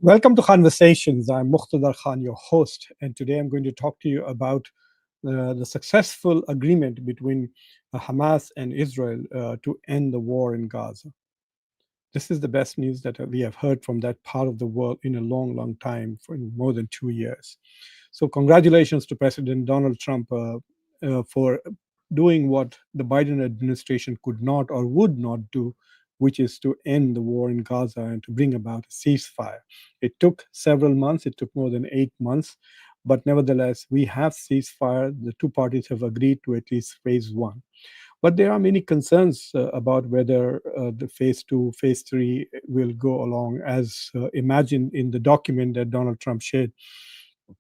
Welcome to Conversations. I'm Muqtadar Khan, your host, and today I'm going to talk to you about the successful agreement between Hamas and Israel to end the war in Gaza. This is the best news that we have heard from that part of the world in a long, long time, for more than 2 years. So, congratulations to President Donald Trump for doing what the Biden administration could not or would not do, which is to end the war in Gaza and to bring about a ceasefire. It took several months, it took more than 8 months, but nevertheless, we have ceasefire. The two parties have agreed to at least phase one. But there are many concerns about whether the phase two, phase three will go along as imagined in the document that Donald Trump shared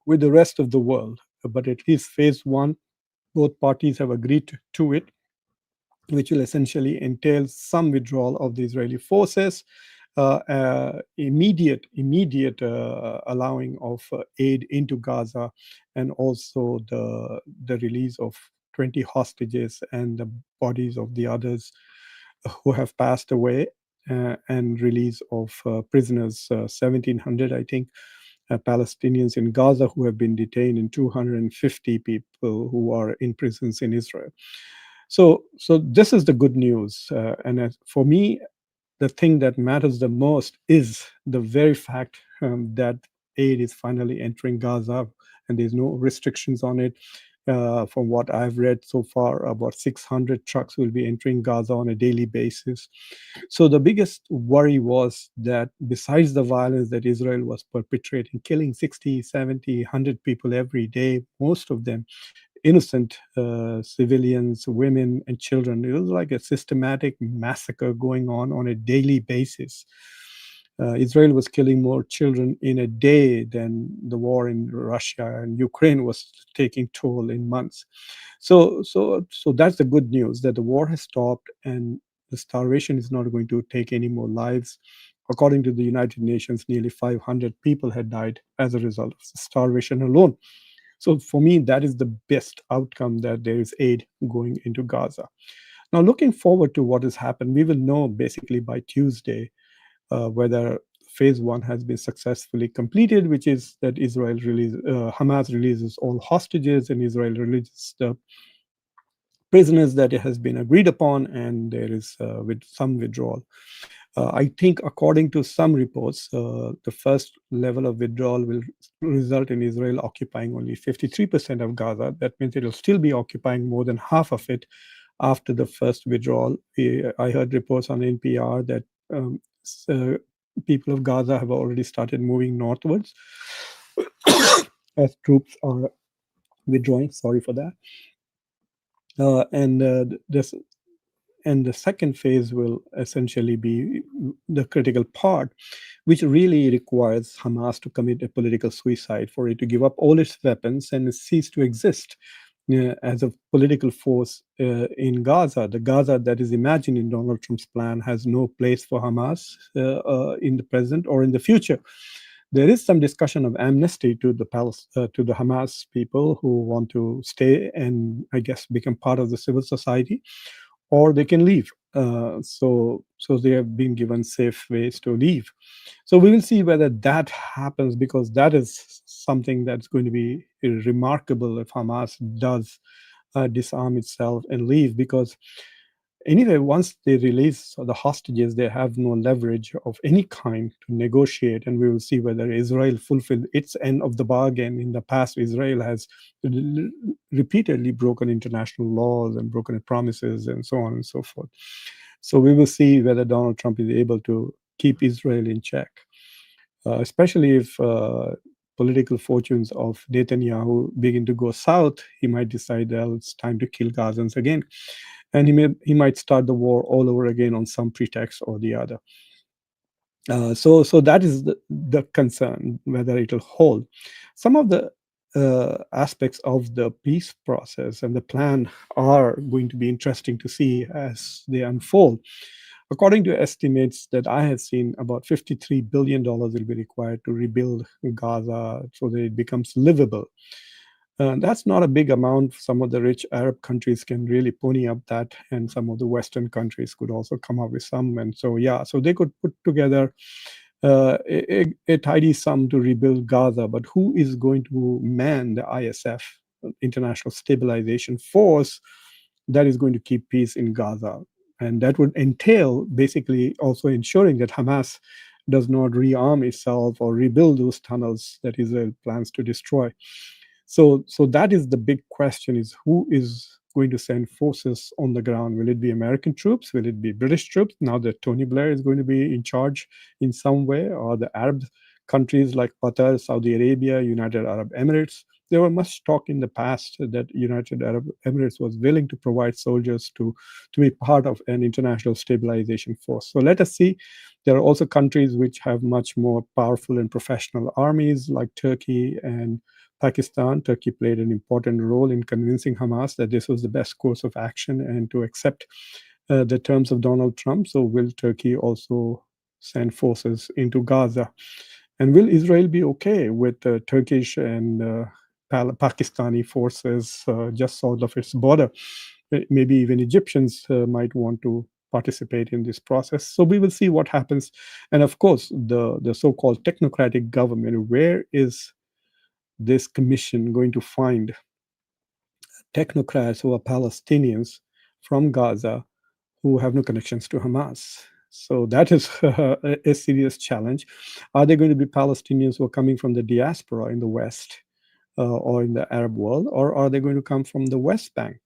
with the rest of the world. But at least phase one, both parties have agreed to it, which will essentially entail some withdrawal of the Israeli forces, immediate allowing of aid into Gaza, and also the release of 20 hostages and the bodies of the others who have passed away, and release of prisoners, 1,700, I think, Palestinians in Gaza who have been detained, and 250 people who are in prisons in Israel. So this is the good news, and for me, the thing that matters the most is the very fact that aid is finally entering Gaza, and there's no restrictions on it. From what I've read so far, about 600 trucks will be entering Gaza on a daily basis. So the biggest worry was that besides the violence that Israel was perpetrating, killing 60, 70, 100 people every day, most of them innocent civilians, women, and children. It was like a systematic massacre going on a daily basis. Israel was killing more children in a day than the war in Russia and Ukraine was taking toll in months. So that's the good news, that the war has stopped and the starvation is not going to take any more lives. According to the United Nations, nearly 500 people had died as a result of starvation alone. So for me, that is the best outcome, that there is aid going into Gaza. Now, looking forward to what has happened, we will know basically by Tuesday whether phase one has been successfully completed, which is that Hamas releases all hostages and Israel releases the prisoners that it has been agreed upon, and there is with some withdrawal. I think, according to some reports, the first level of withdrawal will result in Israel occupying only 53% of Gaza. That means it will still be occupying more than half of it after the first withdrawal. I heard reports on NPR that people of Gaza have already started moving northwards as troops are withdrawing. Sorry for that. And the second phase will essentially be the critical part, which really requires Hamas to commit a political suicide, for it to give up all its weapons and cease to exist as a political force in Gaza. The Gaza that is imagined in Donald Trump's plan has no place for Hamas in the present or in the future. There is some discussion of amnesty to the Hamas people who want to stay and, I guess, become part of the civil society, or they can leave. So they have been given safe ways to leave. So we will see whether that happens, because that is something that's going to be remarkable if Hamas does disarm itself and leave, because anyway, once they release the hostages, they have no leverage of any kind to negotiate, and we will see whether Israel fulfilled its end of the bargain. In the past, Israel has repeatedly broken international laws and broken promises and so on and so forth. So we will see whether Donald Trump is able to keep Israel in check, especially if political fortunes of Netanyahu begin to go south. He might decide, well, it's time to kill Gazans again, and he might start the war all over again on some pretext or the other. So that is the concern, whether it will hold. Some of the aspects of the peace process and the plan are going to be interesting to see as they unfold. According to estimates that I have seen, about $53 billion will be required to rebuild Gaza so that it becomes livable. That's not a big amount. Some of the rich Arab countries can really pony up that, and some of the Western countries could also come up with some. And so, yeah, so they could put together a tidy sum to rebuild Gaza, but who is going to man the ISF, International Stabilization Force, that is going to keep peace in Gaza? And that would entail basically also ensuring that Hamas does not rearm itself or rebuild those tunnels that Israel plans to destroy. So that is the big question: is who is going to send forces on the ground? Will it be American troops? Will it be British troops? Now that Tony Blair is going to be in charge in some way, or the Arab countries like Qatar, Saudi Arabia, United Arab Emirates? There was much talk in the past that United Arab Emirates was willing to provide soldiers to be part of an international stabilization force. So let us see. There are also countries which have much more powerful and professional armies, like Turkey and Pakistan. Turkey played an important role in convincing Hamas that this was the best course of action and to accept the terms of Donald Trump. So, will Turkey also send forces into Gaza? And will Israel be okay with Turkish and Pakistani forces just south of its border? Maybe even Egyptians might want to participate in this process. So we will see what happens. And of course, the so-called technocratic government, where is this commission going to find technocrats who are Palestinians from Gaza who have no connections to Hamas? So that is a serious challenge. Are there going to be Palestinians who are coming from the diaspora in the West or in the Arab world, or are they going to come from the West Bank?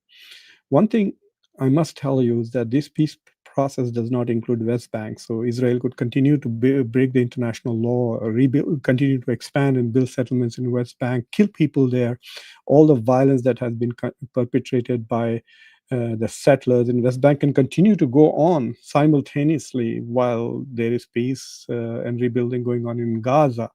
One thing I must tell you is that this peace process does not include West Bank. So Israel could continue to break the international law, rebuild, continue to expand and build settlements in West Bank, kill people there. All the violence that has been perpetrated by the settlers in West Bank can continue to go on simultaneously while there is peace and rebuilding going on in Gaza.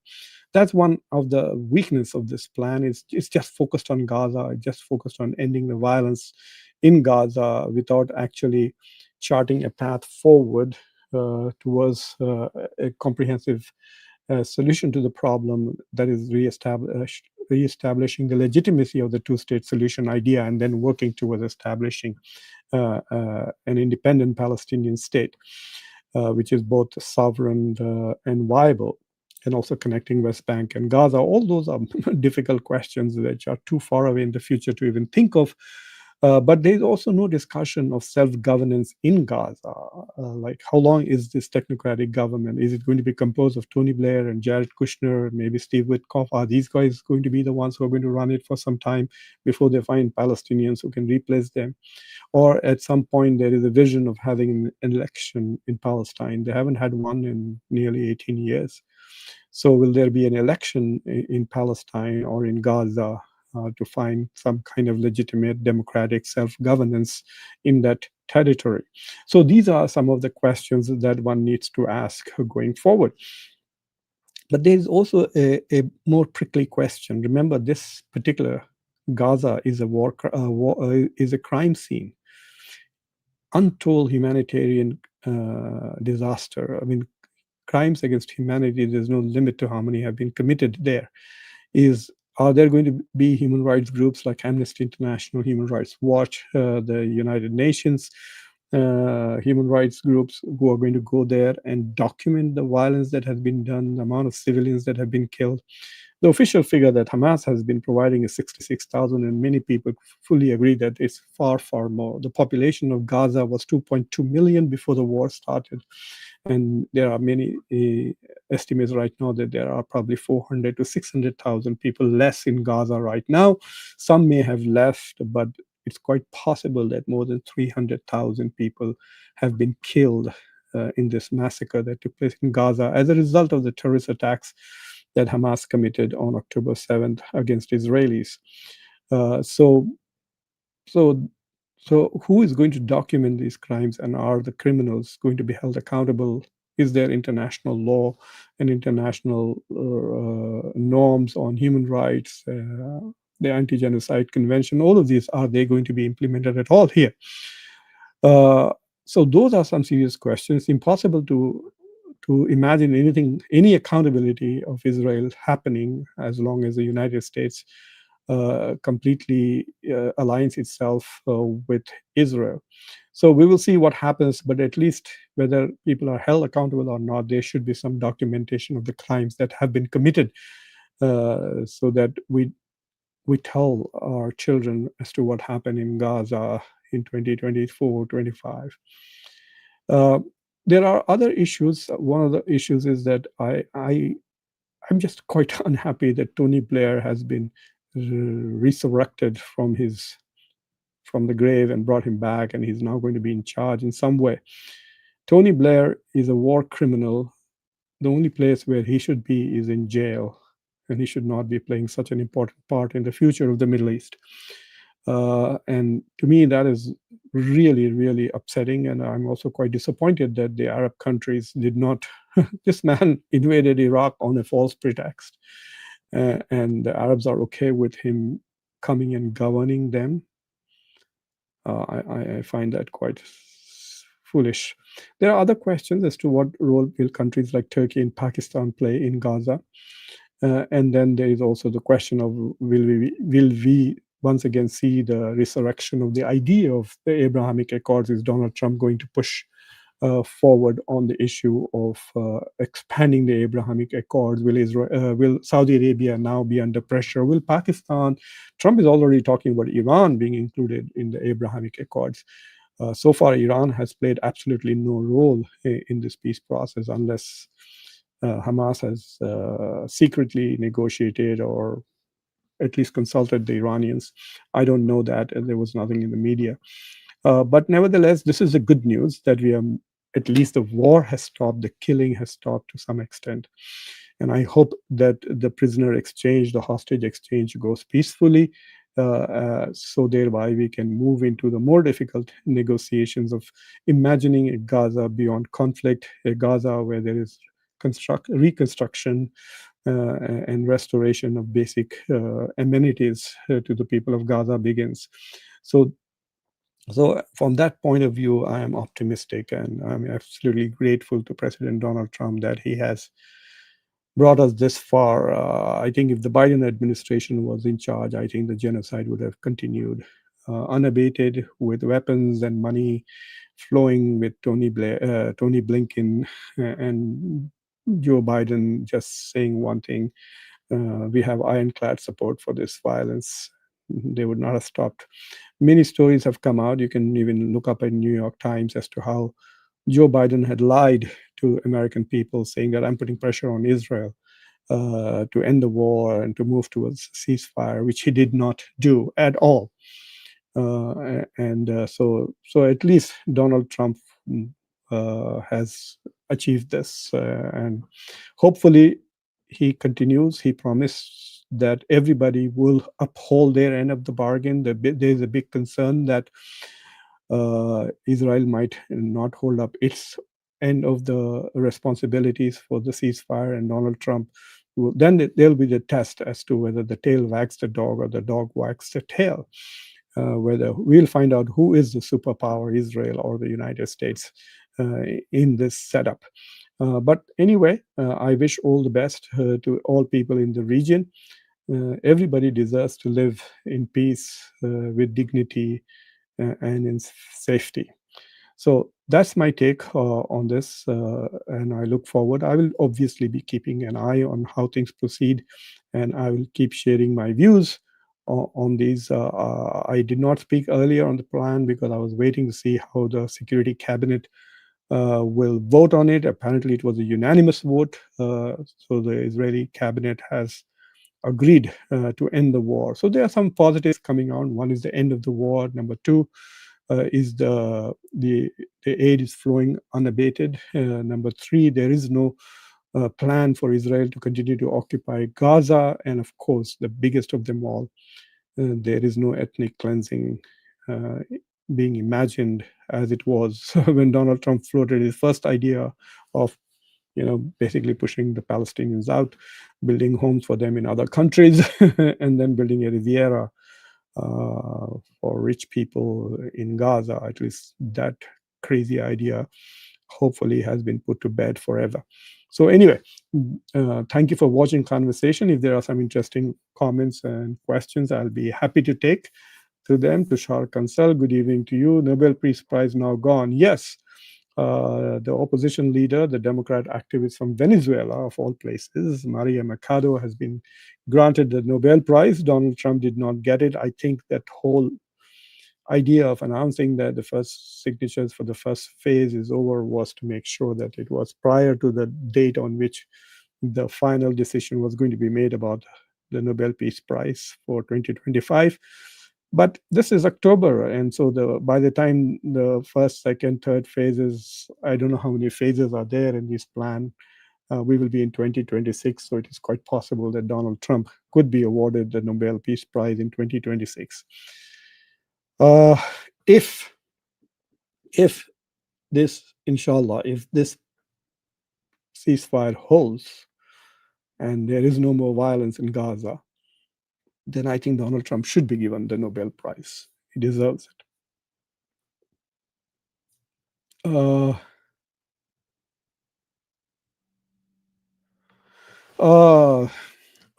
That's one of the weakness of this plan. Is it's just focused on Gaza, just focused on ending the violence in Gaza without actually charting a path forward towards a comprehensive solution to the problem that is reestablishing the legitimacy of the two-state solution idea, and then working towards establishing an independent Palestinian state, which is both sovereign and viable, and also connecting West Bank and Gaza. All those are difficult questions which are too far away in the future to even think of. But there's also no discussion of self-governance in Gaza. Like, how long is this technocratic government? Is it going to be composed of Tony Blair and Jared Kushner, maybe Steve Witkoff? Are these guys going to be the ones who are going to run it for some time before they find Palestinians who can replace them? Or at some point, there is a vision of having an election in Palestine. They haven't had one in nearly 18 years. So will there be an election in Palestine or in Gaza to find some kind of legitimate democratic self-governance in that territory? So these are some of the questions that one needs to ask going forward. But there is also a more prickly question. Remember, this particular Gaza is is a crime scene, untold humanitarian disaster. I mean, crimes against humanity, there's no limit to how many have been committed there. Are there going to be human rights groups like Amnesty International, Human Rights Watch, the United Nations, human rights groups who are going to go there and document the violence that has been done, the amount of civilians that have been killed? The official figure that Hamas has been providing is 66,000, and many people fully agree that it's far, far more. The population of Gaza was 2.2 million before the war started. And there are many estimates right now that there are probably 400 to 600,000 people less in Gaza right now. Some may have left, but it's quite possible that more than 300,000 people have been killed in this massacre that took place in Gaza as a result of the terrorist attacks that Hamas committed on October 7th against Israelis. Uh, so, so so, who is going to document these crimes, and are the criminals going to be held accountable? Is there international law and international norms on human rights, the Anti-Genocide Convention? All of these, are they going to be implemented at all here? Uh, so, those are some serious questions. Impossible to imagine any accountability of Israel happening as long as the United States completely aligns itself with Israel. So we will see what happens, but at least whether people are held accountable or not, there should be some documentation of the crimes that have been committed, so that we tell our children as to what happened in Gaza in 2024, 25. Uh, there are other issues. One of the issues is that I'm just quite unhappy that Tony Blair has been resurrected from the grave and brought him back, and he's now going to be in charge in some way. Tony Blair is a war criminal. The only place where he should be is in jail, and he should not be playing such an important part in the future of the Middle East. And to me, that is really, really upsetting. And I'm also quite disappointed that the Arab countries did not. This man invaded Iraq on a false pretext, and the Arabs are okay with him coming and governing them. I find that quite foolish. There are other questions as to what role will countries like Turkey and Pakistan play in Gaza. And then there is also the question of will we once again see the resurrection of the idea of the Abrahamic Accords? Is Donald Trump going to push forward on the issue of expanding the Abrahamic Accords? Will Saudi Arabia now be under pressure? Will Pakistan? Trump is already talking about Iran being included in the Abrahamic Accords. So far, Iran has played absolutely no role in this peace process unless Hamas has secretly negotiated or at least consulted the Iranians. I don't know that, and there was nothing in the media. But nevertheless, this is the good news that we are, at least the war has stopped, the killing has stopped to some extent. And I hope that the prisoner exchange, the hostage exchange goes peacefully, so thereby we can move into the more difficult negotiations of imagining a Gaza beyond conflict, a Gaza where there is reconstruction and restoration of basic amenities to the people of Gaza begins. So so from that point of view, I am optimistic, and I'm absolutely grateful to President Donald Trump that he has brought us this far. I think if the Biden administration was in charge, I think the genocide would have continued unabated, with weapons and money flowing, with Tony Blinken, and Joe Biden just saying one thing: we have ironclad support for this violence. They would not have stopped. Many stories have come out. You can even look up in New York Times as to how Joe Biden had lied to American people, saying that I'm putting pressure on Israel to end the war and to move towards ceasefire, which he did not do at all. So at least Donald Trump has achieved this, and hopefully he continues. He promised that everybody will uphold their end of the bargain. There's a big concern that Israel might not hold up its end of the responsibilities for the ceasefire, and Donald Trump then there'll be the test as to whether the tail wags the dog or the dog wags the tail. Whether we'll find out who is the superpower, Israel or the United States, in this setup. But anyway, I wish all the best to all people in the region. Everybody deserves to live in peace, with dignity, and in safety. So that's my take on this, and I look forward. I will obviously be keeping an eye on how things proceed, and I will keep sharing my views on these. I did not speak earlier on the plan because I was waiting to see how the Security Cabinet will vote on it. Apparently, it was a unanimous vote, so the Israeli cabinet has agreed to end the war. So there are some positives coming out. One is the end of the war. Number two is the aid is flowing unabated. Number three, there is no plan for Israel to continue to occupy Gaza, and of course, the biggest of them all, there is no ethnic cleansing being imagined as it was when Donald Trump floated his first idea of basically pushing the Palestinians out, building homes for them in other countries, and then building a Riviera for rich people in Gaza. At least that crazy idea hopefully has been put to bed forever. So anyway, thank you for watching Conversation. If there are some interesting comments and questions, I'll be happy to take. to them. Tushar Kansal, good evening to you. Nobel Peace Prize now gone. Yes, the opposition leader, the Democrat activist from Venezuela, of all places, Maria Mercado, has been granted the Nobel Prize. Donald Trump did not get it. I think that whole idea of announcing that the first signatures for the first phase is over was to make sure that it was prior to the date on which the final decision was going to be made about the Nobel Peace Prize for 2025. But this is October, and so by the time the first, second, third phases, I don't know how many phases are there in this plan. We will be in 2026, so it is quite possible that Donald Trump could be awarded the Nobel Peace Prize in 2026. Uh, if if this, inshallah, if this ceasefire holds and there is no more violence in Gaza, then I think Donald Trump should be given the Nobel Prize. He deserves it. Uh, uh,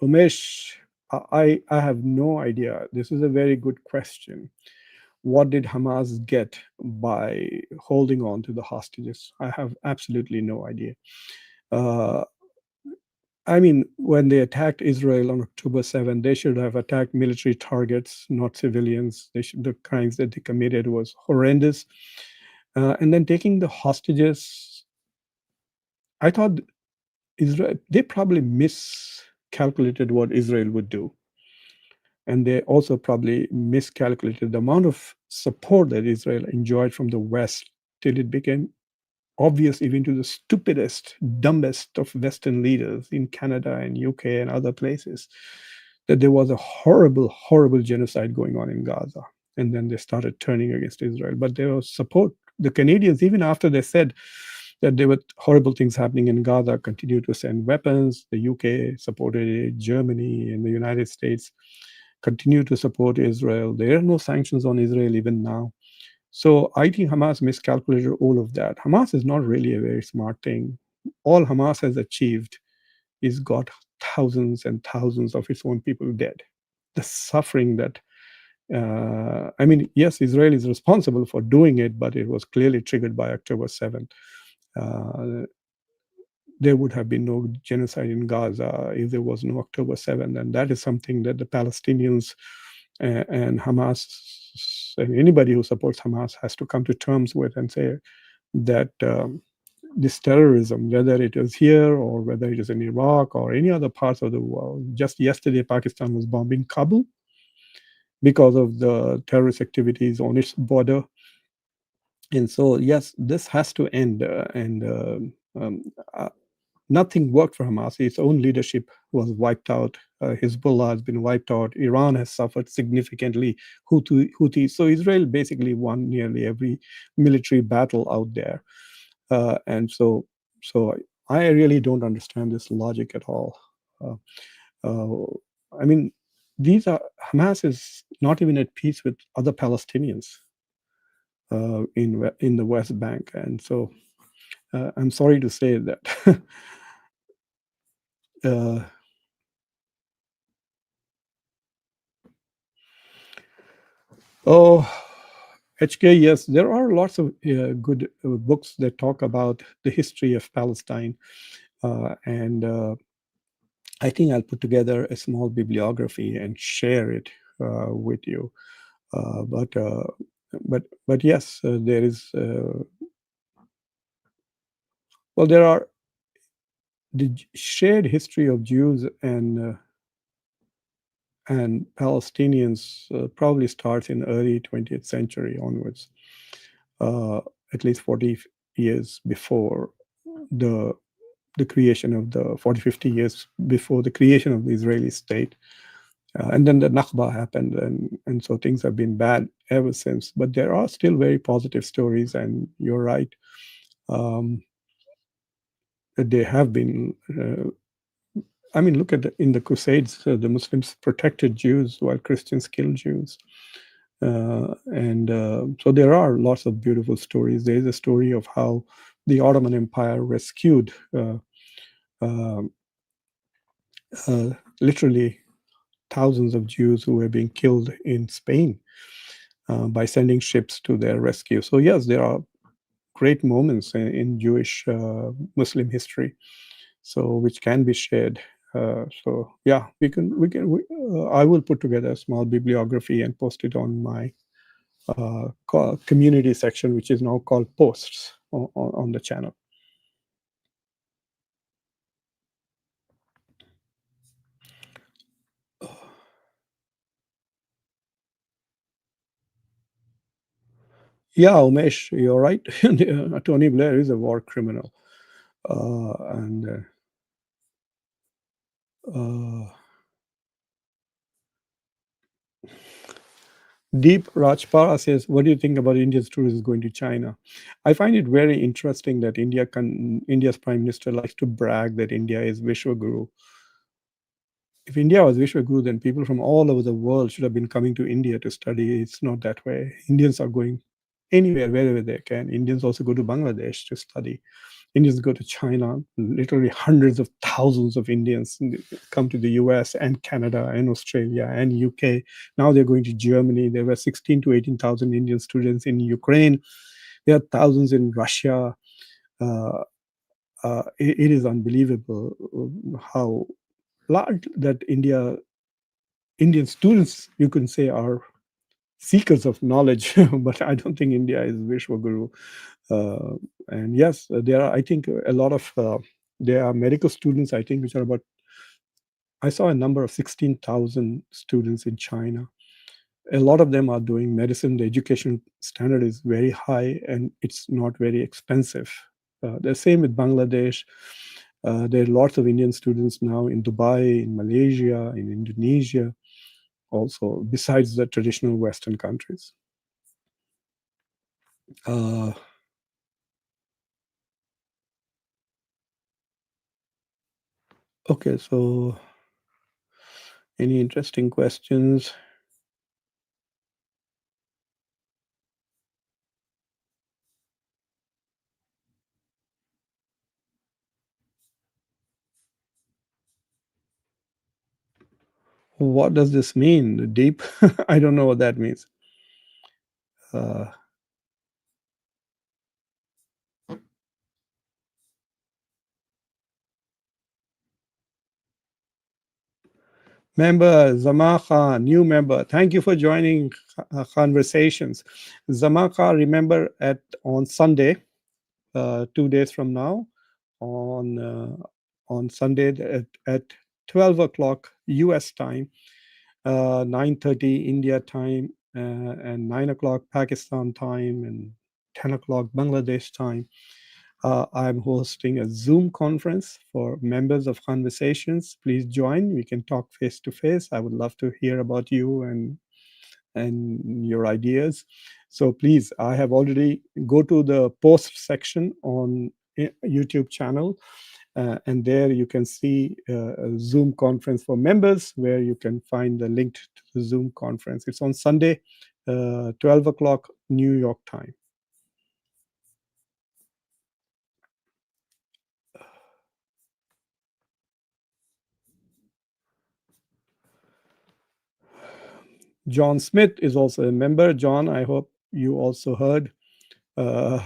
Umesh, I have no idea. This is a very good question. What did Hamas get by holding on to the hostages? I have absolutely no idea. Uh, I mean, when they attacked Israel on October 7th, they should have attacked military targets, not civilians. The crimes that they committed was horrendous. And then taking the hostages, I thought Israel, they probably miscalculated what Israel would do. And they also probably miscalculated the amount of support that Israel enjoyed from the West till it became obvious even to the stupidest, dumbest of Western leaders in Canada and UK and other places that there was a horrible, horrible genocide going on in Gaza. And then they started turning against Israel. But there was support. The Canadians, even after they said that there were horrible things happening in Gaza, continued to send weapons. The UK supported it, Germany and the United States continue to support Israel. There are no sanctions on Israel even now. So I think Hamas miscalculated all of that. Hamas is not really a very smart thing. All Hamas has achieved is got thousands and thousands of its own people dead. The suffering that, I mean, yes, Israel is responsible for doing it, but it was clearly triggered by October 7th. Uh, there would have been no genocide in Gaza if there was no October 7th. And that is something that the Palestinians and Hamas and anybody who supports Hamas has to come to terms with and say that this terrorism, whether it is here or whether it is in Iraq or any other parts of the world, just yesterday Pakistan was bombing Kabul because of the terrorist activities on its border. And so, yes, this has to end. Nothing worked for Hamas. Its own leadership was wiped out. Hezbollah has been wiped out. Iran has suffered significantly. Houthi. So Israel basically won nearly every military battle out there. And so I really don't understand this logic at all. Uh, uh, I mean, Hamas is not even at peace with other Palestinians in the West Bank, and so I'm sorry to say that. uh, oh, HK, yes, there are lots of good books that talk about the history of Palestine, and I think I'll put together a small bibliography and share it with you. Uh, but uh, but yes, there is. Well, there are the shared history of Jews and Palestinians probably starts in early 20th century onwards, uh, at least 40 years before the the creation of the 40, 50 years before the creation of the Israeli state. And then the Nakba happened, and so things have been bad ever since. But there are still very positive stories, and you're right. Um, they have been. I mean, look at in the Crusades, the Muslims protected Jews while Christians killed Jews. And so there are lots of beautiful stories. There is a story of how the Ottoman Empire rescued uh, literally thousands of Jews who were being killed in Spain. by sending ships to their rescue. So yes, there are great moments in Jewish Muslim history, so which can be shared. So yeah, I will put together a small bibliography and post it on my community section, which is now called posts on the channel. Yeah, Umesh, you're right. Tony Blair is a war criminal, and uh, Deep Rajpara says, "What do you think about Indian students going to China?" I find it very interesting that India's Prime Minister likes to brag that India is Vishwaguru. If India was Vishwaguru, then people from all over the world should have been coming to India to study. It's not that way. Indians are going anywhere, wherever they can. Indians also go to Bangladesh to study. Indians go to China. Literally hundreds of thousands of Indians come to the US and Canada and Australia and UK. Now they're going to Germany. There were 16 to 18,000 Indian students in Ukraine. There are thousands in Russia. Uh, it is unbelievable how large that Indian students, you can say, are seekers of knowledge, but I don't think India is Vishwaguru. Uh, and yes, there are, I think, a lot of, there are medical students, I think, which are about, I saw a number of 16,000 students in China. A lot of them are doing medicine. The education standard is very high and it's not very expensive. The same with Bangladesh. There are lots of Indian students now in Dubai, in Malaysia, in Indonesia, also, besides the traditional Western countries. Uh, okay, so any interesting questions? What does this mean? Deep? I don't know what that means. Uh, Member Zamaka, new member. Thank you for joining conversations. Zamaka, remember on Sunday, 2 days from now, on Sunday at 12 o'clock US time, 9:30 India time, and 9 o'clock Pakistan time, and 10 o'clock Bangladesh time. I'm hosting a Zoom conference for members of Conversations. Please join. We can talk face to face. I would love to hear about you and your ideas. So please, I have already go to the post section on YouTube channel, and there you can see a Zoom conference for members where you can find the link to the Zoom conference. It's on Sunday, 12 o'clock New York time. John Smith is also a member. John, I hope you also heard. Uh,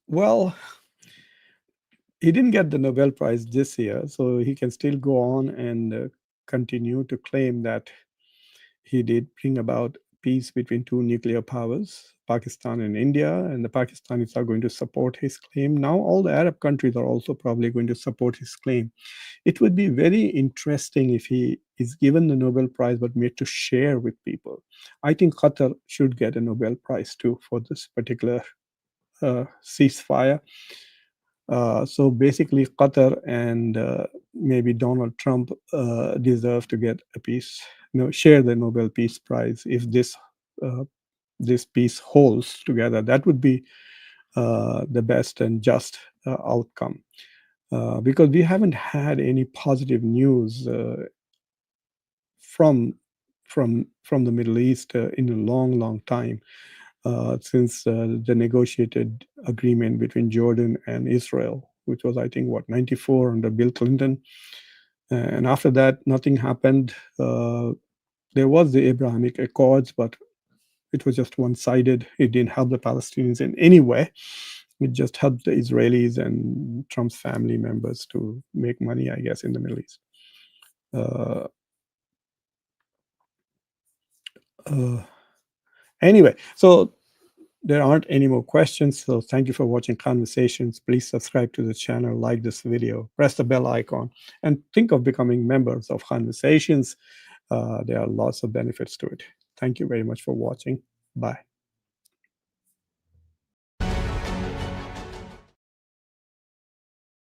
well, he didn't get the Nobel Prize this year, so he can still go on and continue to claim that he did bring about peace between two nuclear powers, Pakistan and India, and the Pakistanis are going to support his claim. Now, all the Arab countries are also probably going to support his claim. It would be very interesting if he is given the Nobel Prize but made to share with people. I think Qatar should get a Nobel Prize too for this particular ceasefire. So basically, Qatar and maybe Donald Trump deserve to get a peace, share the Nobel Peace Prize if uh, this peace holds together. That would be the best and just outcome. Because we haven't had any positive news from from the Middle East in a long, long time since the negotiated agreement between Jordan and Israel, which was, I think, what, 94 under Bill Clinton. And after that, nothing happened. There was the Abrahamic Accords, but it was just one-sided. It didn't help the Palestinians in any way. It just helped the Israelis and Trump's family members to make money, I guess, in the Middle East. Uh, uh, anyway, so there aren't any more questions. So thank you for watching Conversations. Please subscribe to the channel, like this video, press the bell icon, and think of becoming members of Conversations. There are lots of benefits to it. Thank you very much for watching. Bye.